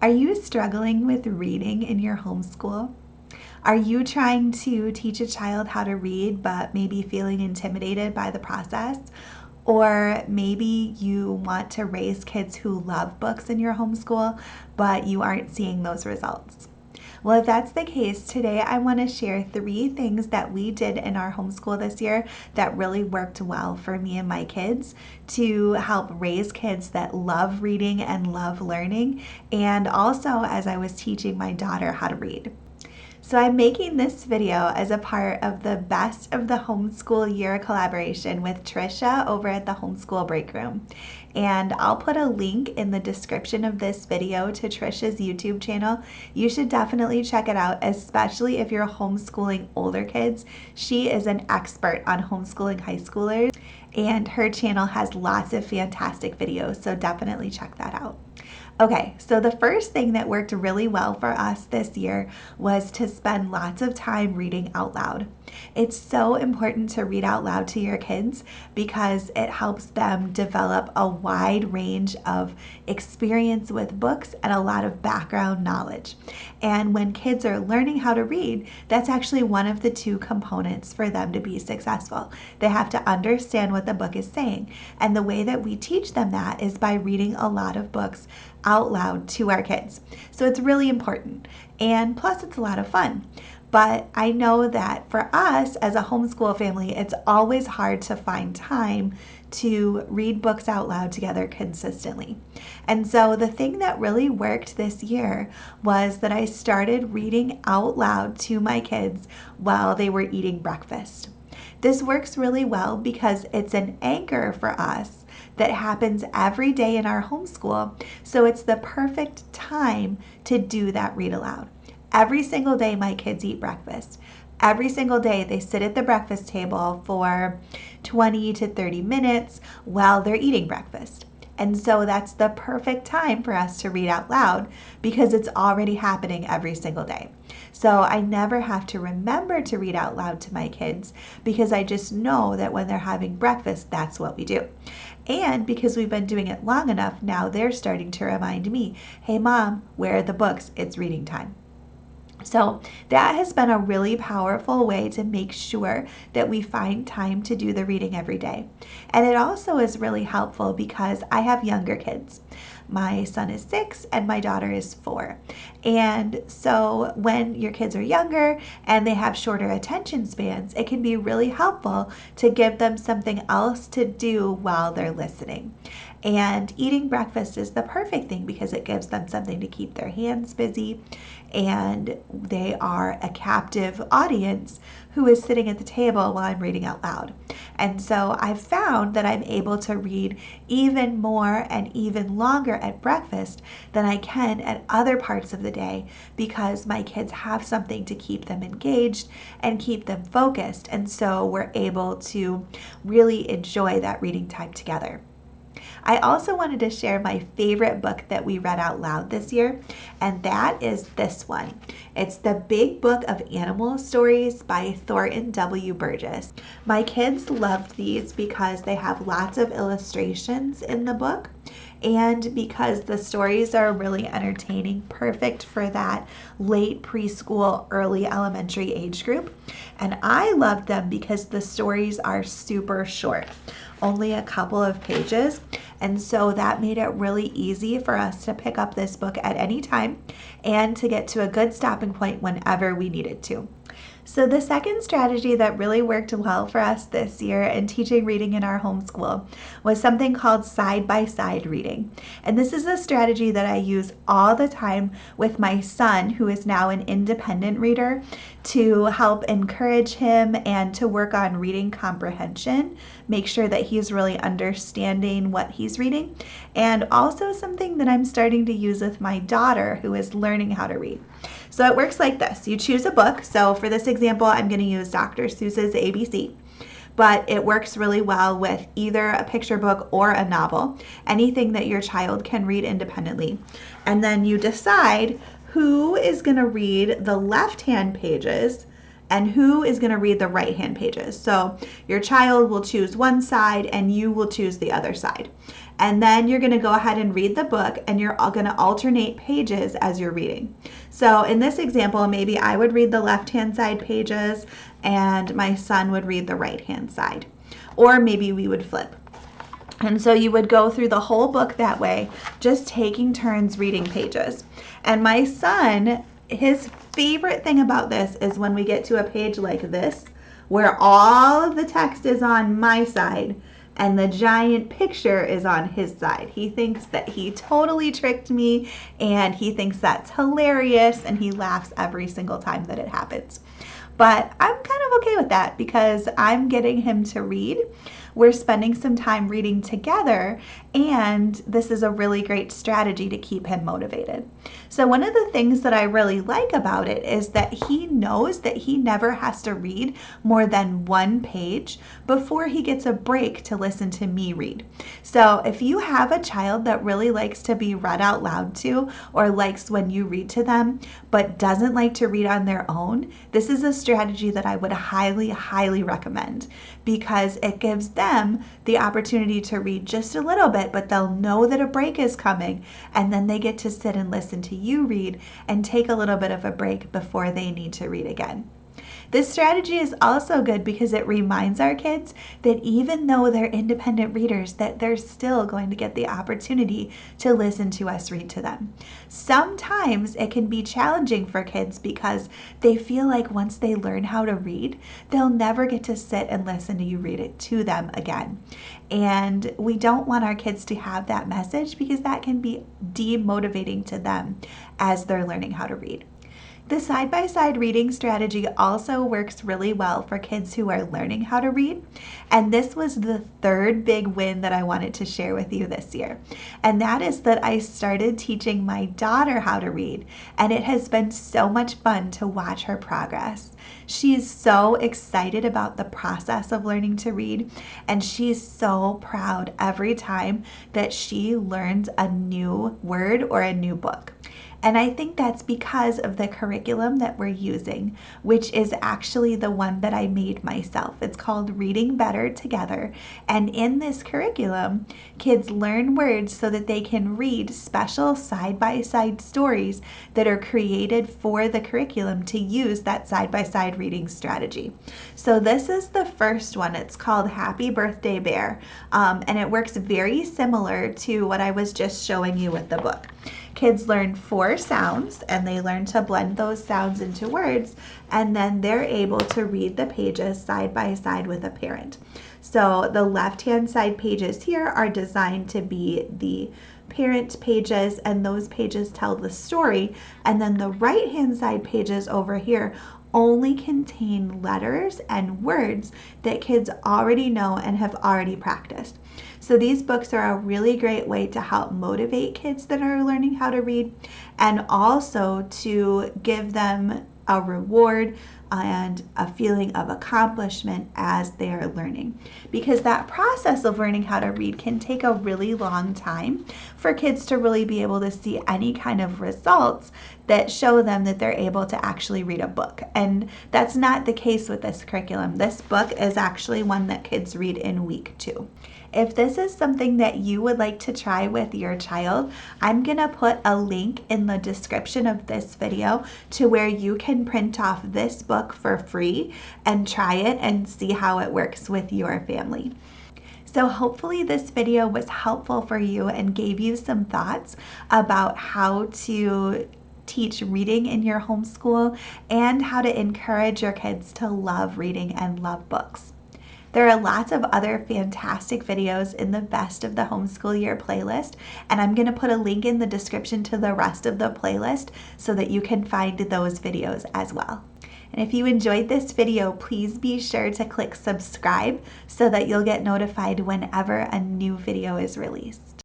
Are you struggling with reading in your homeschool? Are you trying to teach a child how to read but maybe feeling intimidated by the process? Or maybe you want to raise kids who love books in your homeschool, but you aren't seeing those results. Well, if that's the case, today I want to share 3 things that we did in our homeschool this year that really worked well for me and my kids to help raise kids that love reading and love learning, and also as I was teaching my daughter how to read. So I'm making this video as a part of the Best of the Homeschool Year collaboration with Trisha over at the Homeschool Break Room. And I'll put a link in the description of this video to Trisha's YouTube channel. You should definitely check it out, especially if you're homeschooling older kids. She is an expert on homeschooling high schoolers, and her channel has lots of fantastic videos, so definitely check that out. Okay, so the first thing that worked really well for us this year was to spend lots of time reading out loud. It's so important to read out loud to your kids because it helps them develop a wide range of experience with books and a lot of background knowledge. And when kids are learning how to read, that's actually one of the 2 components for them to be successful. They have to understand what the book is saying. And the way that we teach them that is by reading a lot of books out loud to our kids. So it's really important. And plus, it's a lot of fun. But I know that for us as a homeschool family, it's always hard to find time to read books out loud together consistently. And so the thing that really worked this year was that I started reading out loud to my kids while they were eating breakfast. This works really well because it's an anchor for us that happens every day in our homeschool. So it's the perfect time to do that read aloud. Every single day my kids eat breakfast. Every single day they sit at the breakfast table for 20 to 30 minutes while they're eating breakfast. And so that's the perfect time for us to read out loud because it's already happening every single day. So I never have to remember to read out loud to my kids because I just know that when they're having breakfast, that's what we do. And because we've been doing it long enough, now they're starting to remind me, hey mom, where are the books? It's reading time. So that has been a really powerful way to make sure that we find time to do the reading every day. And it also is really helpful because I have younger kids. My son is 6 and my daughter is 4. And so when your kids are younger and they have shorter attention spans, it can be really helpful to give them something else to do while they're listening. And eating breakfast is the perfect thing because it gives them something to keep their hands busy, and they are a captive audience who is sitting at the table while I'm reading out loud. And so I've found that I'm able to read even more and even longer at breakfast than I can at other parts of the day because my kids have something to keep them engaged and keep them focused. And so we're able to really enjoy that reading time together. I also wanted to share my favorite book that we read out loud this year, and that is this one. It's The Big Book of Animal Stories by Thornton W. Burgess. My kids loved these because they have lots of illustrations in the book and because the stories are really entertaining, perfect for that late preschool, early elementary age group. And I loved them because the stories are super short, only a couple of pages. And so that made it really easy for us to pick up this book at any time and to get to a good stopping point whenever we needed to. So the second strategy that really worked well for us this year in teaching reading in our homeschool was something called side-by-side reading. And this is a strategy that I use all the time with my son, who is now an independent reader, to help encourage him and to work on reading comprehension, make sure that he's really understanding what he's reading, and also something that I'm starting to use with my daughter, who is learning how to read. So it works like this. You choose a book. So for this example, I'm going to use Dr. Seuss's ABC, but it works really well with either a picture book or a novel, anything that your child can read independently. And then you decide who is going to read the left-hand pages and who is going to read the right-hand pages. So your child will choose one side and you will choose the other side. And then you're going to go ahead and read the book, and you're going to alternate pages as you're reading. So in this example, maybe I would read the left-hand side pages and my son would read the right-hand side. Or maybe we would flip. And so you would go through the whole book that way, just taking turns reading pages. And my son, his favorite thing about this is when we get to a page like this, where all of the text is on my side and the giant picture is on his side. He thinks that he totally tricked me, and he thinks that's hilarious, and he laughs every single time that it happens. But I'm kind of okay with that because I'm getting him to read. We're spending some time reading together, and this is a really great strategy to keep him motivated. So one of the things that I really like about it is that he knows that he never has to read more than one page before he gets a break to listen to me read. So if you have a child that really likes to be read out loud to, or likes when you read to them, but doesn't like to read on their own, this is a strategy that I would highly, highly recommend, because it gives them the opportunity to read just a little bit, but they'll know that a break is coming, and then they get to sit and listen to you read and take a little bit of a break before they need to read again. This strategy is also good because it reminds our kids that even though they're independent readers, that they're still going to get the opportunity to listen to us read to them. Sometimes it can be challenging for kids because they feel like once they learn how to read, they'll never get to sit and listen to you read it to them again. And we don't want our kids to have that message because that can be demotivating to them as they're learning how to read. The side-by-side reading strategy also works really well for kids who are learning how to read. And this was the third big win that I wanted to share with you this year. And that is that I started teaching my daughter how to read. And it has been so much fun to watch her progress. She is so excited about the process of learning to read. And she's so proud every time that she learns a new word or a new book. And I think that's because of the curriculum that we're using, which is actually the one that I made myself. It's called Reading Better Together. And in this curriculum, kids learn words so that they can read special side-by-side stories that are created for the curriculum to use that side-by-side reading strategy. So this is the first one. It's called Happy Birthday Bear. And it works very similar to what I was just showing you with the book. Kids learn 4 sounds, and they learn to blend those sounds into words, and then they're able to read the pages side by side with a parent. So the left-hand side pages here are designed to be the parent pages, and those pages tell the story, and then the right-hand side pages over here only contain letters and words that kids already know and have already practiced. So these books are a really great way to help motivate kids that are learning how to read, and also to give them a reward and a feeling of accomplishment as they are learning. Because that process of learning how to read can take a really long time for kids to really be able to see any kind of results that show them that they're able to actually read a book. And that's not the case with this curriculum. This book is actually one that kids read in week 2. If this is something that you would like to try with your child, I'm going to put a link in the description of this video to where you can print off this book for free and try it and see how it works with your family. So hopefully this video was helpful for you and gave you some thoughts about how to teach reading in your homeschool and how to encourage your kids to love reading and love books. There are lots of other fantastic videos in the Best of the Homeschool Year playlist, and I'm going to put a link in the description to the rest of the playlist so that you can find those videos as well. And if you enjoyed this video, please be sure to click subscribe so that you'll get notified whenever a new video is released.